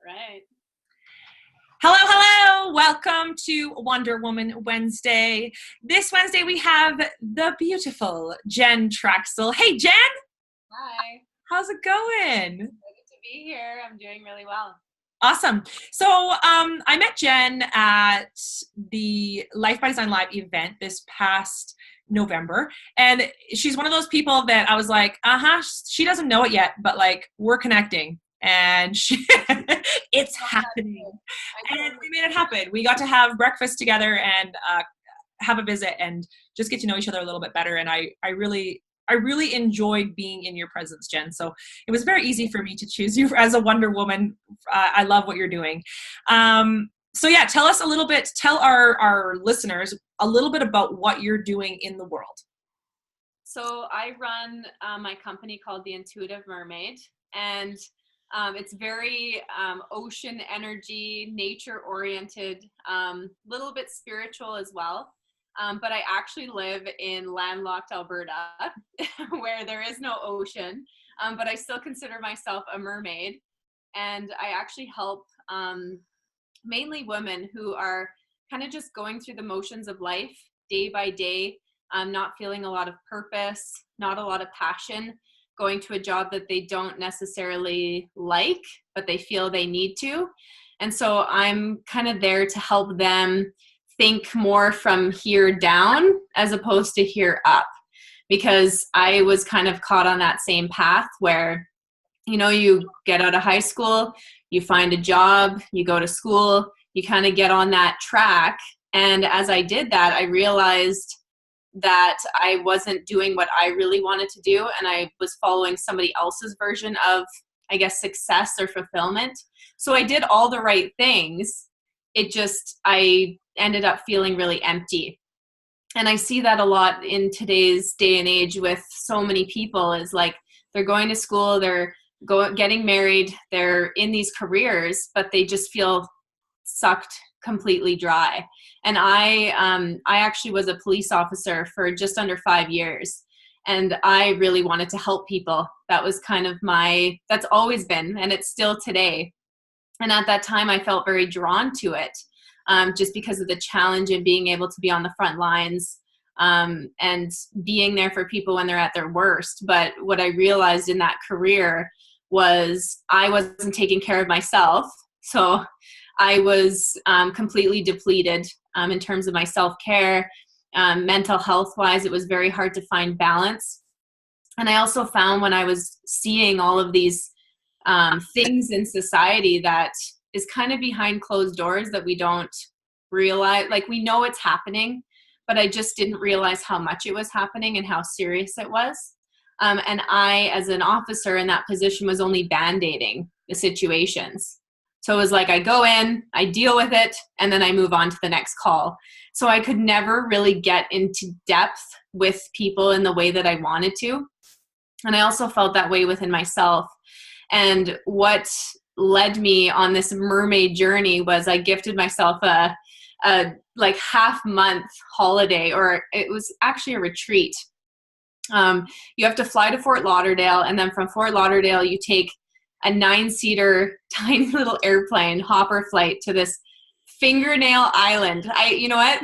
right. Hello, hello. Welcome to Wonder Woman Wednesday. This Wednesday we have the beautiful Jen Traxel. Hey, Jen. Hi. How's it going? Good to be here. I'm doing really well. Awesome. So I met Jen at the Life by Design Live event this past November. And she's one of those people that I was like, she doesn't know it yet, but like we're connecting. And it's happening. And we made it happen. We got to have breakfast together and have a visit and just get to know each other a little bit better. And I really enjoyed being in your presence, Jen. So it was very easy for me to choose you as a Wonder Woman. I love what you're doing. So yeah, tell our listeners a little bit about what you're doing in the world. So I run my company called the Intuitive Mermaid, and it's very ocean energy, nature oriented, little bit spiritual as well. But I actually live in landlocked Alberta where there is no ocean, but I still consider myself a mermaid. And I actually help mainly women who are kind of just going through the motions of life day by day, not feeling a lot of purpose, not a lot of passion, going to a job that they don't necessarily like, but they feel they need to. And so I'm kind of there to help them think more from here down as opposed to here up, because I was kind of caught on that same path where, you get out of high school, you find a job, you go to school, you kind of get on that track. And as I did that, I realized that I wasn't doing what I really wanted to do, and I was following somebody else's version of, I guess, success or fulfillment. So I did all the right things. I ended up feeling really empty. And I see that a lot in today's day and age with so many people, is like they're going to school, they're getting married, they're in these careers, but they just feel sucked completely dry. And I actually was a police officer for just under 5 years, and I really wanted to help people. That was kind of that's always been, and it's still today. And at that time I felt very drawn to it, just because of the challenge of being able to be on the front lines, and being there for people when they're at their worst. But what I realized in that career was I wasn't taking care of myself. So I was completely depleted in terms of my self-care, mental health-wise. It was very hard to find balance. And I also found when I was seeing all of these things in society that is kind of behind closed doors that we don't realize, like we know it's happening, but I just didn't realize how much it was happening and how serious it was. And I, as an officer in that position, was only band-aiding the situations. So it was like I go in, I deal with it, and then I move on to the next call. So I could never really get into depth with people in the way that I wanted to. And I also felt that way within myself. And what led me on this mermaid journey was I gifted myself a like half-month holiday, or it was actually a retreat. You have to fly to Fort Lauderdale, and then from Fort Lauderdale you take a 9-seater tiny little airplane hopper flight to this fingernail island. You know what?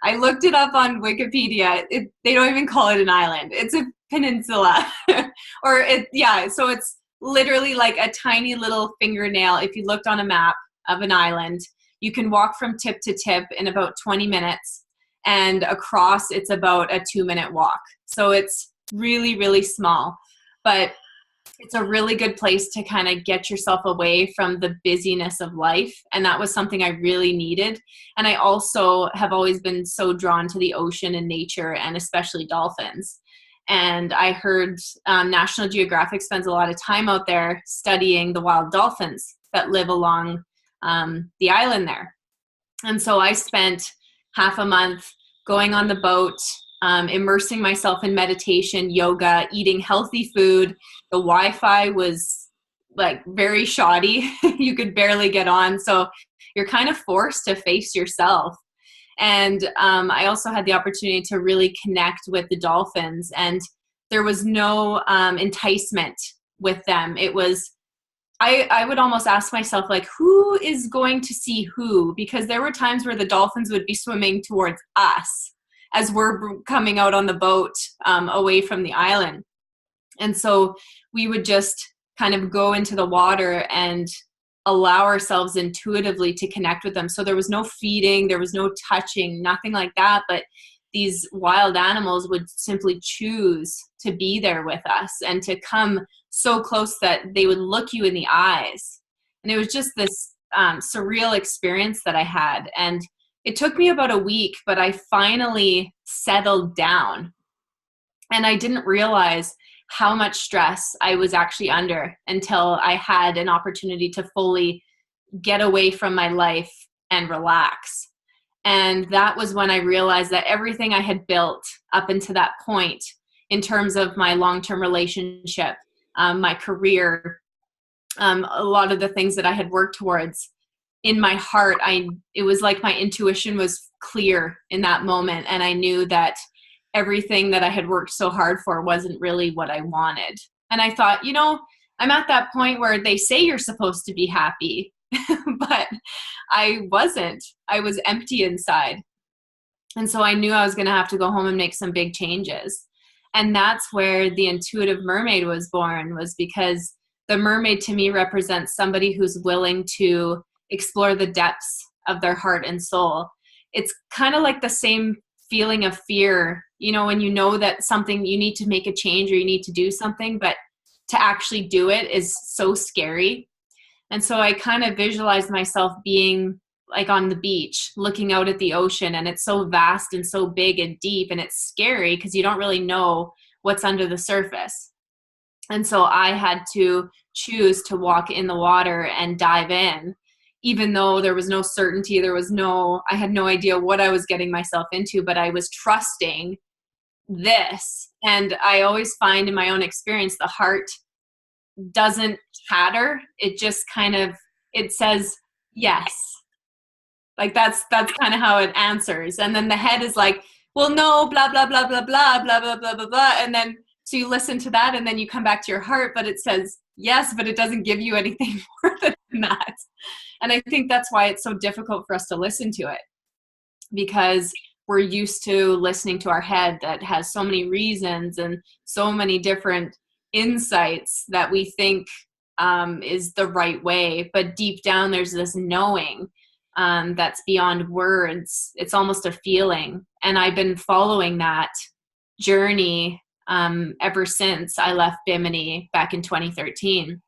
I looked it up on Wikipedia. They don't even call it an island. It's a peninsula. So it's literally like a tiny little fingernail. If you looked on a map of an island, you can walk from tip to tip in about 20 minutes, and across it's about a 2-minute walk. So it's really, really small, but it's a really good place to kind of get yourself away from the busyness of life. And that was something I really needed. And I also have always been so drawn to the ocean and nature, and especially dolphins. And I heard National Geographic spends a lot of time out there studying the wild dolphins that live along the island there. And so I spent half a month going on the boat, immersing myself in meditation, yoga, eating healthy food. The Wi-Fi was like very shoddy. You could barely get on. So you're kind of forced to face yourself. And I also had the opportunity to really connect with the dolphins, and there was no enticement with them. It was, I would almost ask myself, like, who is going to see who? Because there were times where the dolphins would be swimming towards us as we're coming out on the boat away from the island. And so we would just kind of go into the water and allow ourselves intuitively to connect with them. So there was no feeding, there was no touching, nothing like that. But these wild animals would simply choose to be there with us and to come so close that they would look you in the eyes. And it was just this surreal experience that I had. And it took me about a week, but I finally settled down. And I didn't realize how much stress I was actually under until I had an opportunity to fully get away from my life and relax. And that was when I realized that everything I had built up until that point, in terms of my long-term relationship, my career, a lot of the things that I had worked towards, in my heart, it was like my intuition was clear in that moment. And I knew that everything that I had worked so hard for wasn't really what I wanted. And I thought, I'm at that point where they say you're supposed to be happy, but I wasn't. I was empty inside. And so I knew I was going to have to go home and make some big changes. And that's where the Intuitive Mermaid was born, was because the mermaid to me represents somebody who's willing to explore the depths of their heart and soul. It's kind of like the same feeling of fear, when you know that something, you need to make a change or you need to do something, but to actually do it is so scary. And so I kind of visualized myself being like on the beach, looking out at the ocean, and it's so vast and so big and deep, and it's scary because you don't really know what's under the surface. And so I had to choose to walk in the water and dive in, even though there was no certainty, I had no idea what I was getting myself into, but I was trusting this. And I always find in my own experience, the heart doesn't chatter. It just it says yes. Like that's kind of how it answers. And then the head is like, well, no, blah, blah, blah, blah, blah, blah, blah, blah, blah, blah. And then, so you listen to that and then you come back to your heart, but it says yes, but it doesn't give you anything more than that. And I think that's why it's so difficult for us to listen to it, because we're used to listening to our head that has so many reasons and so many different insights that we think is the right way. But deep down, there's this knowing that's beyond words. It's almost a feeling. And I've been following that journey ever since I left Bimini back in 2013.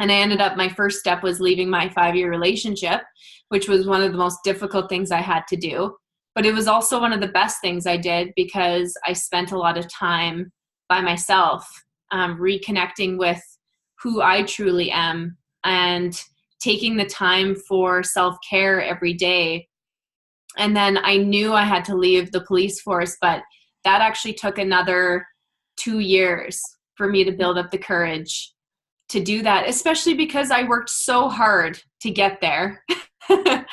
And I ended up, my first step was leaving my 5-year relationship, which was one of the most difficult things I had to do. But it was also one of the best things I did, because I spent a lot of time by myself, reconnecting with who I truly am and taking the time for self-care every day. And then I knew I had to leave the police force, but that actually took another 2 years for me to build up the courage to do that, especially because I worked so hard to get there. And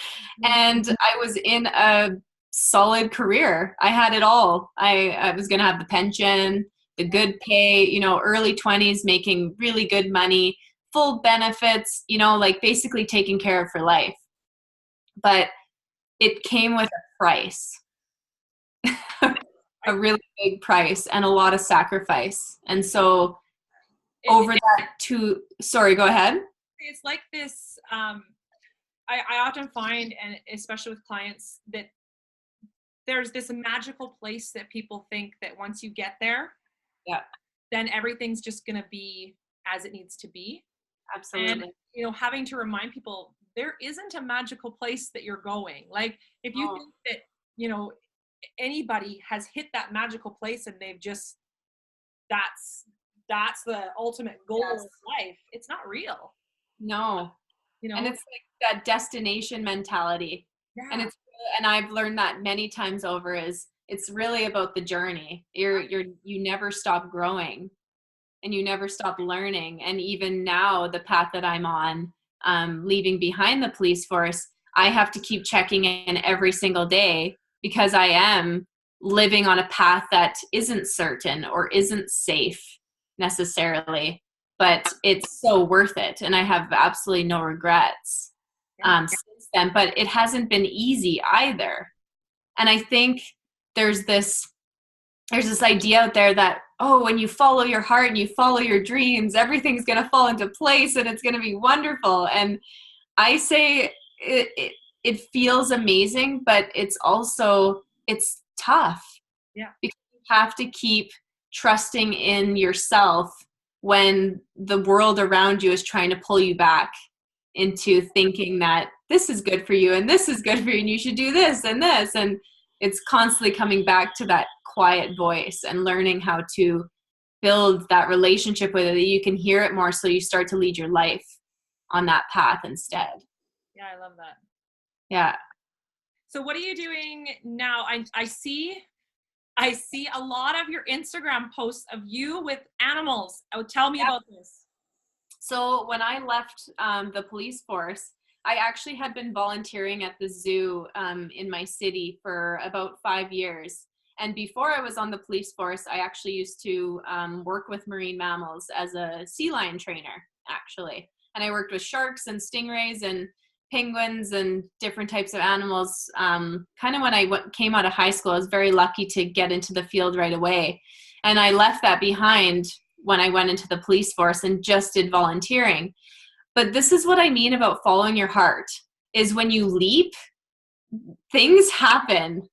I was in a solid career. I had it all. I was going to have the pension, the good pay, early 20s, making really good money, full benefits, like basically taken care of for life. But it came with a price, a really big price, and a lot of sacrifice. And so over that sorry, go ahead. It's like this, I often find, and especially with clients, that there's this magical place that people think that once you get there, then everything's just going to be as it needs to be. Absolutely. And, having to remind people, there isn't a magical place that you're going. Like, if you think that, anybody has hit that magical place and they've just, that's the ultimate goal of life, it's not real. No. And it's like that destination mentality. Yeah. And I've learned that many times over, is it's really about the journey. You never stop growing and you never stop learning. And even now, the path that I'm on, leaving behind the police force, I have to keep checking in every single day, because I am living on a path that isn't certain or isn't safe necessarily, but it's so worth it. And I have absolutely no regrets since then, but it hasn't been easy either. And I think there's this idea out there that, oh, when you follow your heart and you follow your dreams, everything's going to fall into place and it's going to be wonderful. And I say it feels amazing, but it's tough. Yeah. Because you have to keep trusting in yourself when the world around you is trying to pull you back into thinking that this is good for you and this is good for you and you should do this and this. And it's constantly coming back to that quiet voice and learning how to build that relationship with it, that you can hear it more, so you start to lead your life on that path instead. Yeah, I love that. Yeah. So what are you doing now? I see a lot of your Instagram posts of you with animals. Oh, tell me about this. So when I left the police force, I actually had been volunteering at the zoo in my city for about 5 years. And before I was on the police force, I actually used to work with marine mammals as a sea lion trainer, actually. And I worked with sharks and stingrays and penguins and different types of animals. Kind of when I came out of high school, I was very lucky to get into the field right away. And I left that behind when I went into the police force and just did volunteering. But this is what I mean about following your heart, is when you leap, things happen,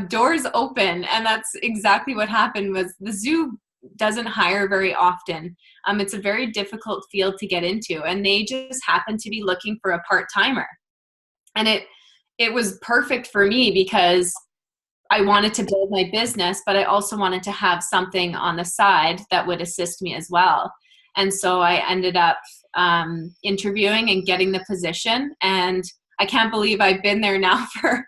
doors open. And that's exactly what happened. Was the zoo doesn't hire very often. It's a very difficult field to get into, and they just happened to be looking for a part-timer. And it was perfect for me because I wanted to build my business, but I also wanted to have something on the side that would assist me as well. And so I ended up interviewing and getting the position. And I can't believe I've been there now for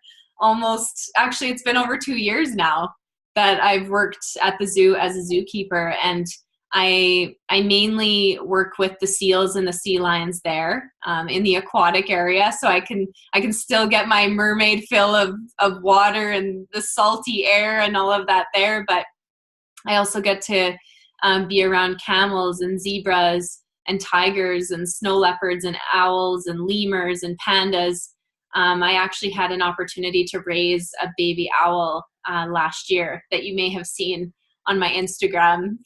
actually it's been over 2 years now that I've worked at the zoo as a zookeeper. And I mainly work with the seals and the sea lions there in the aquatic area, so I can still get my mermaid fill of water and the salty air and all of that there. But I also get to be around camels and zebras and tigers and snow leopards and owls and lemurs and pandas. I actually had an opportunity to raise a baby owl last year that you may have seen on my Instagram,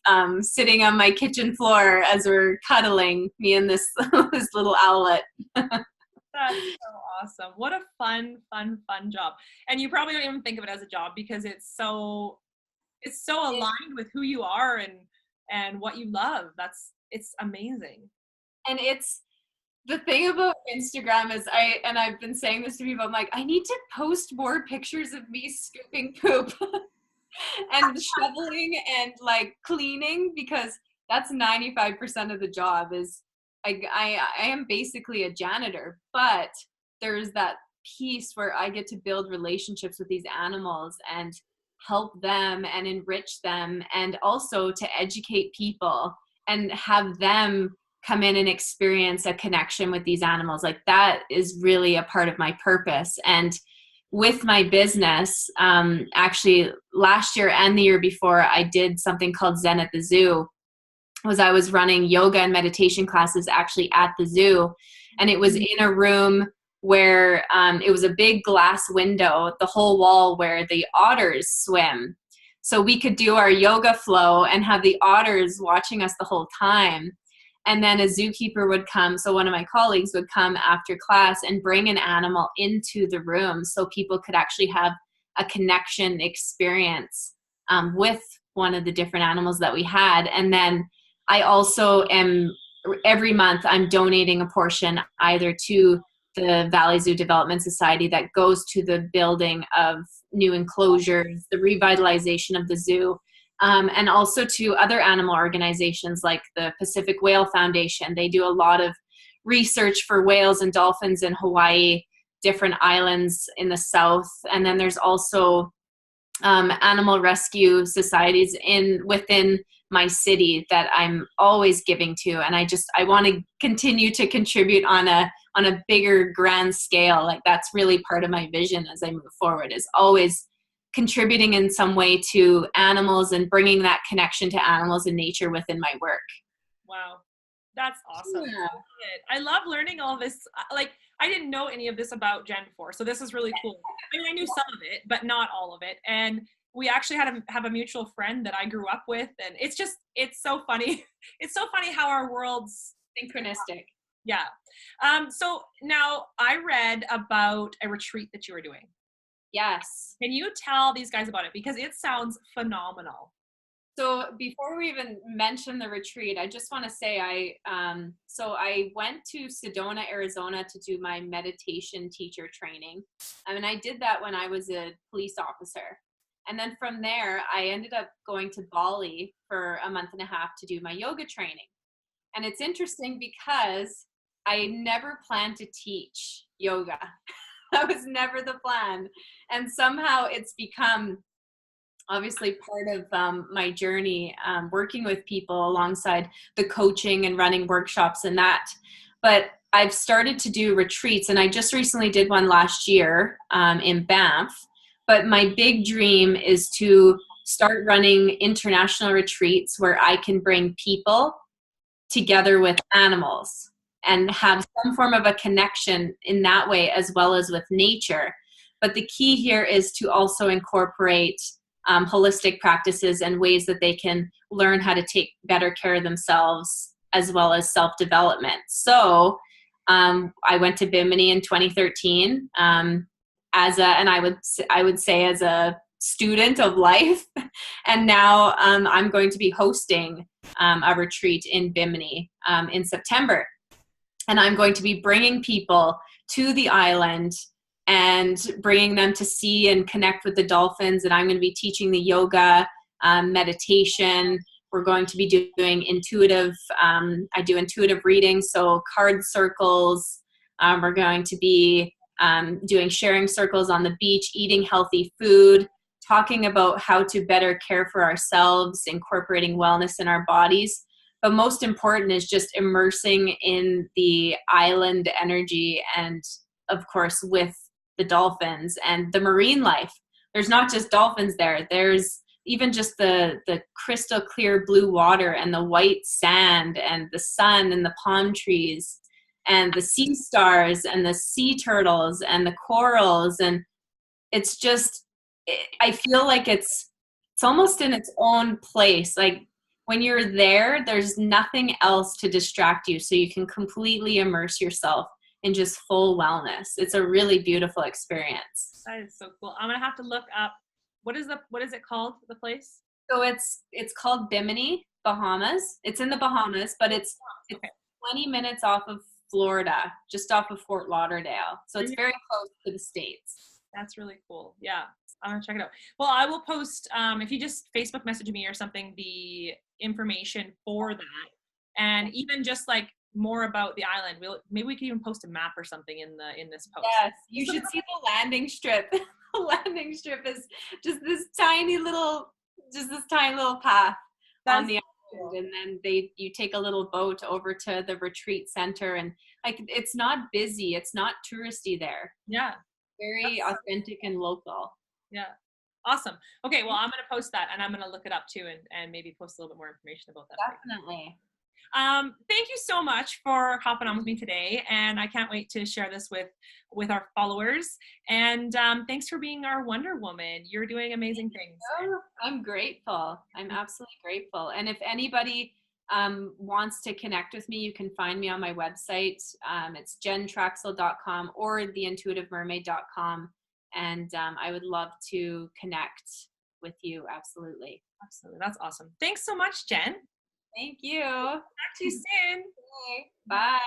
sitting on my kitchen floor as we're cuddling, me and this this little owlet. That's so awesome. What a fun job. And you probably don't even think of it as a job because it's so aligned with who you are and what you love. It's amazing. And it's the thing about Instagram is I've been saying this to people, I'm like, I need to post more pictures of me scooping poop and shoveling and like cleaning, because that's 95% of the job. Is I am basically a janitor, but there's that piece where I get to build relationships with these animals and help them and enrich them, and also to educate people and have them come in and experience a connection with these animals. Like, that is really a part of my purpose. And with my business, actually last year and the year before, I did something called Zen at the Zoo. I was running yoga and meditation classes actually at the zoo. And it was in a room where it was a big glass window, the whole wall where the otters swim. So we could do our yoga flow and have the otters watching us the whole time. And then a zookeeper would come. So one of my colleagues would come after class and bring an animal into the room so people could actually have a connection experience with one of the different animals that we had. And then I also every month I'm donating a portion either to the Valley Zoo Development Society that goes to the building of new enclosures, the revitalization of the zoo, and also to other animal organizations like the Pacific Whale Foundation. They do a lot of research for whales and dolphins in Hawaii, different islands in the south. And then there's also animal rescue societies within my city that I'm always giving to. And I want to continue to contribute on a bigger grand scale. Like, that's really part of my vision as I move forward, is always contributing in some way to animals and bringing that connection to animals and nature within my work. Wow. That's awesome. Yeah. I love learning all this. Like, I didn't know any of this about Jen before, so this is really cool. I mean, I knew some of it, but not all of it. And we actually have a mutual friend that I grew up with, and it's so funny. It's so funny how our worlds, Synchronistic. yeah. So now I read about a retreat that you were doing. Yes. Can you tell these guys about it? Because it sounds phenomenal. So before we even mention the retreat, I just want to say I went to Sedona, Arizona to do my meditation teacher training. I mean, I did that when I was a police officer. And then from there, I ended up going to Bali for a month and a half to do my yoga training. And it's interesting because I never planned to teach yoga. That was never the plan. And somehow it's become obviously part of my journey, working with people alongside the coaching and running workshops and that. But I've started to do retreats, and I just recently did one last year in Banff. But my big dream is to start running international retreats where I can bring people together with animals and have some form of a connection in that way, as well as with nature. But the key here is to also incorporate holistic practices and ways that they can learn how to take better care of themselves, as well as self-development. So I went to Bimini in 2013 and I would say as a student of life. And now I'm going to be hosting a retreat in Bimini in September. And I'm going to be bringing people to the island and bringing them to see and connect with the dolphins. And I'm going to be teaching the yoga, meditation. We're going to be doing intuitive, I do intuitive readings, so card circles. We're going to be doing sharing circles on the beach, eating healthy food, talking about how to better care for ourselves, incorporating wellness in our bodies. But most important is just immersing in the island energy and, of course, with the dolphins and the marine life. There's not just dolphins there. There's even just the crystal clear blue water and the white sand and the sun and the palm trees and the sea stars and the sea turtles and the corals. And it's just, I feel like it's almost in its own place. Like, when you're there, there's nothing else to distract you, so you can completely immerse yourself in just full wellness. It's a really beautiful experience. That is so cool. I'm gonna have to look up what is it called, the place? So it's called Bimini, Bahamas. It's in the Bahamas, but it's 20 minutes off of Florida, just off of Fort Lauderdale. So it's very close to the States. That's really cool. Yeah, I'm gonna check it out. Well, I will post, if you just Facebook message me or something, the information for that, and even just like more about the island. Maybe we can even post a map or something in this post. Yes, you should see the landing strip. The landing strip is just this tiny little path on the island, and then you take a little boat over to the retreat center, and like, it's not busy, it's not touristy there. Yeah. Very authentic and local. Yeah. Awesome. Okay, well, I'm going to post that, and I'm going to look it up too, and maybe post a little bit more information about that. Definitely. Thank you so much for hopping on with me today, and I can't wait to share this with our followers. And thanks for being our Wonder Woman. You're doing amazing things. I'm grateful. I'm absolutely grateful. And if anybody wants to connect with me, you can find me on my website. It's jentraxel.com or theintuitivemermaid.com. And I would love to connect with you. Absolutely. Absolutely. That's awesome. Thanks so much, Jen. Thank you. Talk to you soon. Okay. Bye.